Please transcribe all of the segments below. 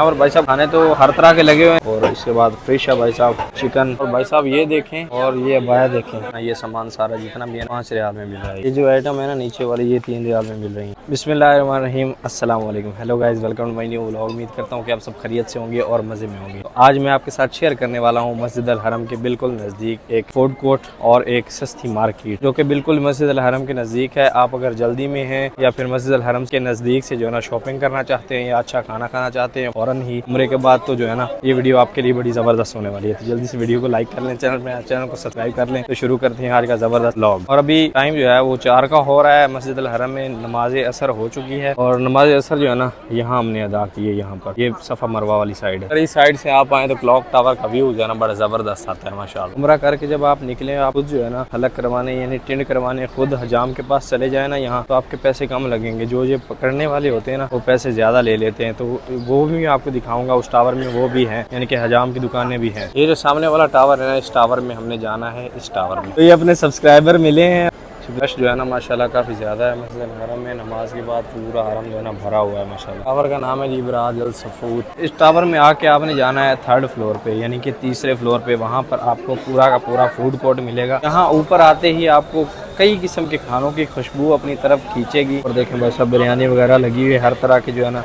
और भाई साहब खाने तो हर तरह के लगे हुए हैं और इसके बाद फिश है भाई साहब, चिकन। और भाई साहब ये देखें और ये अबाया देखें, ये सामान सारा जितना भी है 5 रियाल में मिल रहा है। ये जो आइटम है ना नीचे वाली, ये 3 रियाल में मिल रही है। बिस्मिल्लाहिर्रहमानिर्रहीम, अस्सलाम वालेकुम। Hello guys, welcome to my new vlog. उम्मीद करता हूँ कि आप सब खैरियत से होंगे और मज़े में होंगे। तो आज मैं आपके साथ शेयर करने वाला हूँ मस्जिद अल हरम के बिल्कुल नज़दीक एक फूड कोर्ट और एक सस्ती मार्केट जो कि बिल्कुल मस्जिद अल हरम के नज़दीक है। आप अगर जल्दी में हैं या फिर मस्जिद अल हरम के नज़दीक से जो है ना शॉपिंग करना चाहते हैं या अच्छा खाना खाना चाहते हैं फौरन ही उम्रे के बाद, तो जो है ना ये वीडियो आपके लिए बड़ी ज़बरदस्त होने वाली है। तो जल्दी से वीडियो को लाइक कर लें, चैनल को सब्सक्राइब कर लें। तो शुरू करते हैं आज का ज़बरदस्त व्लॉग। और अभी टाइम जो है वो 4 का हो रहा है। मस्जिद अल हरम में नमाज असर हो चुकी है और नमाज असर जो है ना यहाँ हमने अदा की है। यहाँ पर ये सफ़ा मरवा वाली साइड है। इस साइड से आप आए तो क्लॉक टावर का व्यू जो है ना बड़ा ज़बरदस्त आता है माशाल्लाह। उम्रा करके जब आप निकले, आप खुद जो है ना हलक करवाने यानी टेंट करवाने खुद हजाम के पास चले जाए ना यहाँ, तो आपके पैसे कम लगेंगे। जो ये पकड़ने वाले होते हैं ना वो पैसे ज़्यादा ले लेते हैं। तो वो भी मैं आपको दिखाऊंगा। उस टावर में वो भी है, यानी कि हजाम की दुकानें भी हैं। ये जो सामने वाला टावर है ना, इस टावर में हमने जाना है। इस टावर में तो ये अपने सब्सक्राइबर मिले हैं। रश जो है ना माशाल्लाह काफ़ी ज़्यादा है। मस्जिद अल हरम में नमाज के बाद पूरा हरम जो है ना भरा हुआ है माशाल्लाह। टावर का नाम है जिब्राज अल सफूद। इस टावर में आके आपने जाना है 3rd फ्लोर पे, यानी कि तीसरे फ्लोर पे। वहाँ पर आपको पूरा का पूरा फूड कोर्ट मिलेगा। यहाँ ऊपर आते ही आपको कई किस्म के खानों की खुशबू अपनी तरफ खींचेगी। और देखें बस सब बिरयानी वगैरह लगी हुई है, हर तरह के जो है ना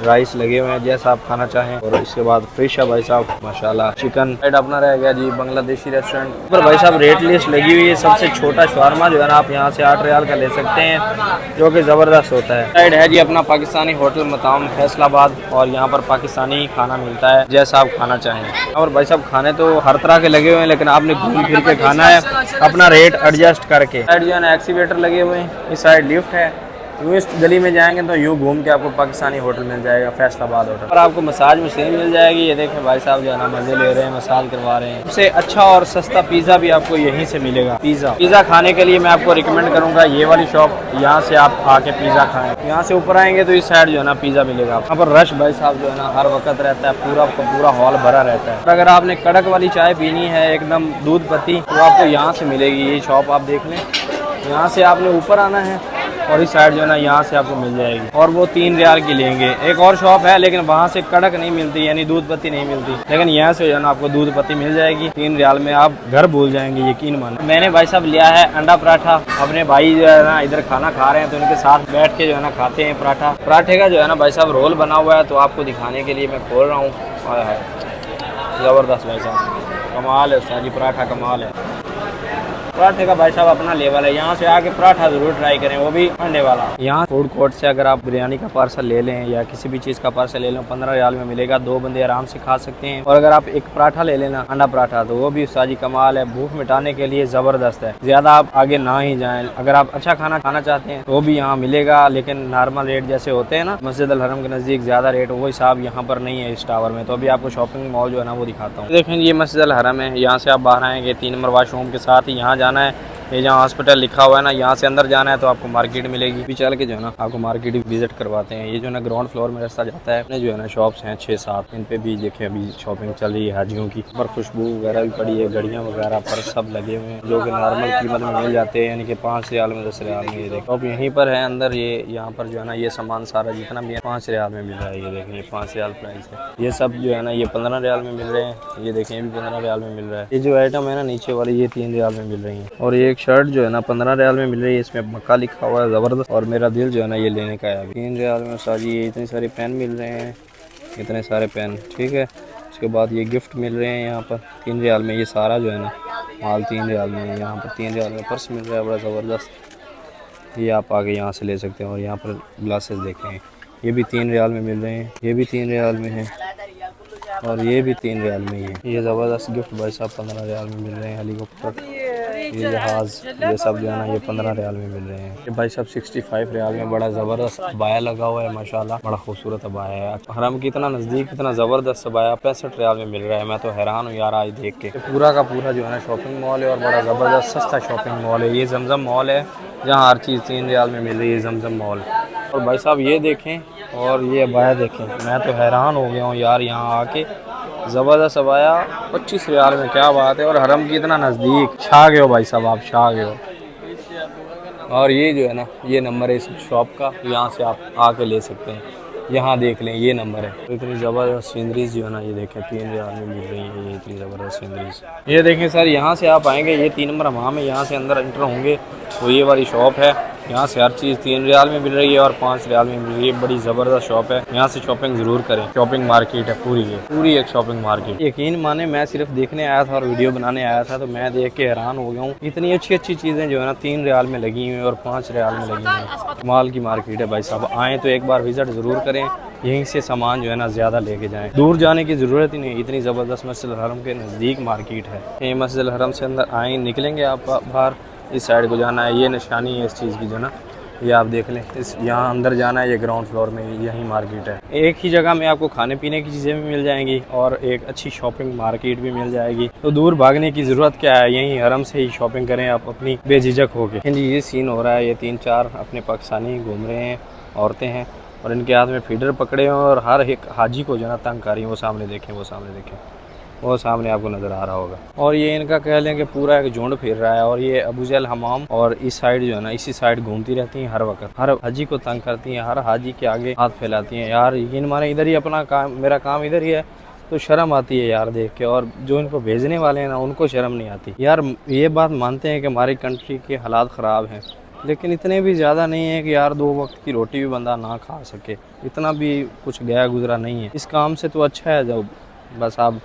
राइस लगे हुए हैं जैसा आप खाना चाहें। और इसके बाद फिश है भाई साहब माशाल्लाह। चिकन साइड अपना रह गया जी बांग्लादेशी रेस्टोरेंट पर भाई साहब रेट लिस्ट लगी हुई है। सबसे छोटा शवारमा जो है ना आप यहाँ से 8 रियाल का ले सकते हैं, जो कि ज़बरदस्त होता है। साइड है जी अपना पाकिस्तानी होटल मताम फैसलाबाद और यहाँ पर पाकिस्तानी खाना मिलता है जैसा आप खाना चाहें। और भाई साहब खाने तो हर तरह के लगे हुए हैं, लेकिन आपने घूम फिर के खाना है अपना रेट एडजस्ट करके। साइड जो है ना एक्सीवेटर लगे हुए हैं, इस साइड लिफ्ट है। यूँ इस गली में जाएंगे तो यूँ घूम के आपको पाकिस्तानी होटल मिल जाएगा, फैसलाबाद होटल। और आपको मसाज मशीन मिल जाएगी। ये देखें भाई साहब जो है ना मज़े ले रहे हैं, मसाज करवा रहे हैं। सबसे अच्छा और सस्ता पिज़्ज़ा भी आपको यहीं से मिलेगा। पिज़्ज़ा खाने के लिए मैं आपको रिकमेंड करूँगा ये वाली शॉप। यहाँ से आप आके पिज़्ज़ा खाएँ। यहाँ से ऊपर आएंगे तो इस साइड जो है ना पिज़्ज़ा मिलेगा। यहाँ पर रश भाई साहब जो है ना हर वक्त रहता है, पूरा हॉल भरा रहता है। अगर आपने कड़क वाली चाय पीनी है एकदम दूध पत्ती, तो आपको यहाँ से मिलेगी। ये शॉप आप देख लें। यहाँ से आपने ऊपर आना है और इस साइड जो है ना यहाँ से आपको मिल जाएगी। और वो 3 रियाल की लेंगे। एक और शॉप है लेकिन वहाँ से कड़क नहीं मिलती, यानी दूध पत्ती नहीं मिलती, लेकिन यहाँ से जो है ना आपको दूध पत्ती मिल जाएगी। 3 रियाल में आप घर भूल जाएंगे, यकीन मानो। मैंने भाई साहब लिया है अंडा पराठा। अपने भाई जो है ना इधर खाना खा रहे हैं तो उनके साथ बैठ के जो है ना खाते हैं पराठा। पराठे का जो है ना भाई साहब रोल बना हुआ है, तो आपको दिखाने के लिए मैं खोल रहा हूँ। ज़बरदस्त भाई साहब, कमाल है उस्ताद जी, पराठा कमाल है। पराठे का भाई साहब अपना लेवल है। यहाँ से आके पराठा जरूर ट्राई करें, वो भी अंडे वाला। यहाँ फूड कोर्ट से अगर आप बिरयानी का पार्सल ले लें या किसी भी चीज़ का पार्सल ले लें 15 रियाल में मिलेगा। 2 बंदे आराम से खा सकते हैं। और अगर आप एक पराठा ले लेना अंडा पराठा, तो वो भी साजी कमाल है। भूख मिटाने के लिए ज़बरदस्त है। ज़्यादा आप आगे ना ही जाएँ। अगर आप अच्छा खाना खाना चाहते हैं तो वो भी यहाँ मिलेगा, लेकिन नॉर्मल रेट जैसे होते हैं ना मस्जिद अल हरम के नज़दीक ज़्यादा रेट, वो हिसाब यहाँ पर नहीं है इस टावर में। तो अभी आपको शॉपिंग मॉल जो है ना वो दिखाता हूँ। देखें ये मस्जिद अल हरम है। यहाँ से आप बाहर आएंगे 3 नंबर वाशरूम के साथ ही यहाँ जाना है। ये जहाँ हॉस्पिटल लिखा हुआ है ना, यहाँ से अंदर जाना है तो आपको मार्केट मिलेगी। भी चल के जो है ना आपको मार्केट विजिट करवाते हैं। ये जो है ना ग्राउंड फ्लोर में रास्ता जाता है। जो है ना शॉप्स हैं 6-7, इन पे भी देखें अभी शॉपिंग चल रही है हाजियों की। पर खुशबू वगैरह भी पड़ी है, घड़ियाँ वगैरह पर सब लगे हुए हैं, जो कि नॉर्मल कीमत में मिल जाते हैं, यानी कि 5 रियाल में 10 रियाल में। ये देखो अब यहीं पर है अंदर। ये यहाँ पर जो है ना ये सामान सारा जितना भी है 5 रियाल में मिल रहा है। ये देखें ये 5 रियाल प्राइस है। ये सब जो है ना ये 15 रियाल में मिल रहे हैं। ये देखें ये भी 15 रियाल में मिल रहा है। ये जो आइटम है ना नीचे वाली, ये 3 रियाल में मिल रही है। और ये एक शर्ट जो है ना 15 रियाल में मिल रही है। इसमें मक्का लिखा हुआ है, ज़बरदस्त। और मेरा दिल जो है ना ये लेने का है। 3 रियाल में साजी ये इतने सारे पेन मिल रहे हैं, इतने सारे पेन, ठीक है। उसके बाद ये गिफ्ट मिल रहे हैं यहाँ पर 3 रियाल में। ये सारा जो है ना माल 3 रियाल में है। यहाँ पर 3 रियाल में पर्स मिल रहा है, बड़ा ज़बरदस्त। ये आप आगे यहाँ से ले सकते हैं। और यहाँ पर ग्लासेस देखें, ये भी 3 रियाल में मिल रहे हैं। ये भी 3 रियाल में है और ये भी 3 रियाल में ही है। ये ज़बरदस्त गिफ्ट भाई साहब 15 रियाल में मिल रहे हैं। हेलीकॉप्टर, ये जहाज़, ये सब जो है ना ये 15 रियाल में मिल रहे हैं। ये भाई साहब 65 रियाल में बड़ा ज़बरदस्त अबाया लगा हुआ है माशाल्लाह, बड़ा खूबसूरत अबाया है। हरम की इतना नज़दीक इतना ज़बरदस्त अबाया 65 रियाल में मिल रहा है। मैं तो हैरान हूँ यार आज देख के। पूरा का पूरा जो है ना शॉपिंग मॉल है और बड़ा ज़बरदस्त सस्ता शॉपिंग मॉल है। ये जमजम मॉल है जहाँ हर चीज़ 3 रियाल में मिल रही है, जमजम मॉल। और भाई साहब ये देखें और ये अबाया देखें, मैं तो हैरान हो गया हूँ यार यहाँ आके। ज़बरदस्त अबाया 25 रियाल में, क्या बात है। और हरम की इतना नज़दीक, छा गए हो भाई साहब आप, छा गए हो। और ये जो है ना ये नंबर है इस शॉप का, यहाँ से आप आके ले सकते हैं। यहाँ देख लें, ये नंबर है। तो इतनी ज़बरदस्त सीनरीज जो है ना, ये देखें 3 रियाल में मिल रही है ये इतनी ज़बरदस्त सीनरीज। ये देखें सर, यहाँ से आप आएंगे, ये 3 नंबर हमाम है, यहाँ से अंदर एंटर होंगे तो ये वाली शॉप है। यहाँ से हर चीज़ 3 रियाल में मिल रही है और 5 रियाल में मिल रही है। बड़ी ज़बरदस्त शॉप है, यहाँ से शॉपिंग ज़रूर करें। शॉपिंग मार्केट है पूरी, है पूरी एक शॉपिंग मार्केट। यकीन माने मैं सिर्फ देखने आया था और वीडियो बनाने आया था, तो मैं देख के हैरान हो गया हूँ। इतनी अच्छी अच्छी चीज़ें जो है ना 3 रियाल में लगी हुई और 5 रियाल में लगी हुई। माल की मार्केट है भाई साहब, आएँ तो एक बार विज़िट ज़रूर करें। यहीं से सामान जो है ना ज़्यादा लेके जाएं, दूर जाने की ज़रूरत ही नहीं। इतनी ज़बरदस्त मस्जिद हरम के नज़दीक मार्केट है। ये मस्जिद हरम से अंदर आएँ, निकलेंगे आप बाहर, इस साइड को जाना है। ये निशानी है इस चीज़ की जो ना, ये आप देख लें, इस यहाँ अंदर जाना है। ये ग्राउंड फ्लोर में यही मार्केट है। एक ही जगह में आपको खाने पीने की चीज़ें भी मिल जाएंगी और एक अच्छी शॉपिंग मार्केट भी मिल जाएगी। तो दूर भागने की ज़रूरत क्या है, यहीं हरम से ही शॉपिंग करें आप अपनी बेझिझक होके। जी ये सीन हो रहा है, ये 3-4 अपने पाकिस्तानी घूम रहे हैं, औरतें हैं और इनके हाथ में फीडर पकड़े हैं और हर एक हाजी को जो है ना तंग कर रही है। वो सामने देखें, वो सामने देखें, वो सामने आपको नज़र आ रहा होगा। और ये इनका कह लें कि पूरा एक झुंड फिर रहा है। और ये अबू जहल हमाम और इस साइड जो है ना, इसी साइड घूमती रहती हैं हर वक्त, हर हाजी को तंग करती हैं, हर हाजी के आगे हाथ फैलाती हैं। यार यकीन माने इधर ही अपना काम, मेरा काम इधर ही है, तो शर्म आती है यार देख के। और जो इनको भेजने वाले हैं ना, उनको शर्म नहीं आती। यार ये बात मानते हैं कि हमारी कंट्री के हालात ख़राब हैं, लेकिन इतने भी ज़्यादा नहीं है कि यार 2 वक्त की रोटी भी बंदा ना खा सके। इतना भी कुछ गया गुजरा नहीं है। इस काम से तो अच्छा है जब बस आप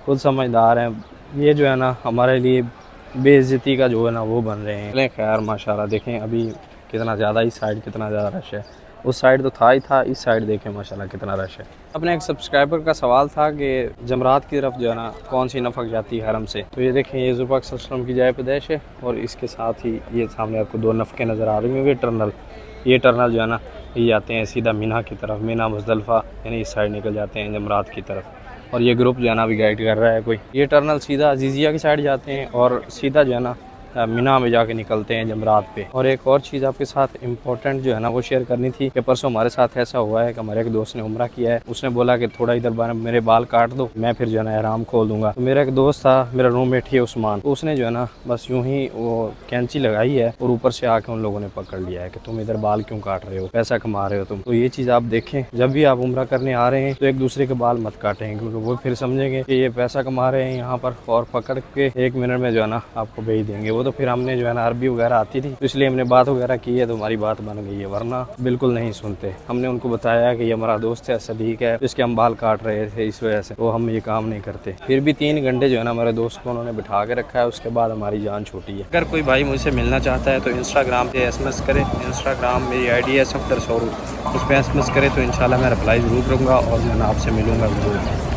खुद समझदार हैं। ये जो है ना हमारे लिए बेइज्जती का जो है ना वो बन रहे हैं। खैर माशाल्लाह देखें अभी कितना ज़्यादा, इस साइड कितना ज़्यादा रश है। उस साइड तो था ही था, इस साइड देखें माशाल्लाह कितना रश है। अपने एक सब्सक्राइबर का सवाल था कि जमरात की तरफ जो है ना कौन सी नफक जाती है हरम से। तो ये देखें, ये ज़ुल्फ़िकार सल्लल्लाहु अलैहि वसल्लम की जाए पैदाइश है और इसके साथ ही ये सामने आपको 2 नफ़के नज़र आ रही होंगे टर्नल। ये टर्नल जो है ना ये जाते हैं सीधा मीना की तरफ, मीना मुज़दलिफ़ा, यानी इस साइड निकल जाते हैं जमरात की तरफ। और ये ग्रुप जो है ना अभी गाइड कर रहा है कोई। ये टर्नल सीधा अजीज़िया की साइड जाते हैं और सीधा जो है ना मीना में जाके निकलते हैं जमरात पे। और एक और चीज़ आपके साथ इम्पोर्टेंट जो है ना वो शेयर करनी थी कि परसों हमारे साथ ऐसा हुआ है कि हमारे एक दोस्त ने उम्रा किया है। उसने बोला कि थोड़ा इधर मेरे बाल काट दो, मैं फिर जो है ना एहराम खोल दूंगा। तो मेरा एक दोस्त था, मेरा रूममेट ही उस्मान, तो उसने जो है ना बस यूं ही वो कैंची लगाई है और ऊपर से आके उन लोगों ने पकड़ लिया है कि तुम इधर बाल क्यों काट रहे हो, पैसा कमा रहे हो तुम। तो ये चीज़ आप देखें, जब भी आप उम्रा करने आ रहे हैं तो एक दूसरे के बाल मत काटें, क्योंकि वो फिर समझेंगे कि ये पैसा कमा रहे हैं यहाँ पर और पकड़ के 1 मिनट में जो है ना आपको भेज देंगे। वो तो फिर हमने जो है ना अरबी वगैरह आती थी तो इसलिए हमने बात वगैरह की है, तो हमारी बात बन गई है, वरना बिल्कुल नहीं सुनते। हमने उनको बताया कि ये हमारा दोस्त है सदीक है, इसके हम बाल काट रहे थे इस वजह से, तो हम ये काम नहीं करते। फिर भी 3 घंटे जो है ना हमारे दोस्त को उन्होंने बिठा के रखा है, उसके बाद हमारी जान छूटी है। अगर कोई भाई मुझसे मिलना चाहता है तो इंस्टाग्राम पे SMS करें। इंस्टाग्राम मेरी ID है सफदर शोरूम, उस पर SMS करें तो इंशाल्लाह मैं रिप्लाई ज़रूर करूँगा और मैं आपसे मिलूँगा ज़रूर।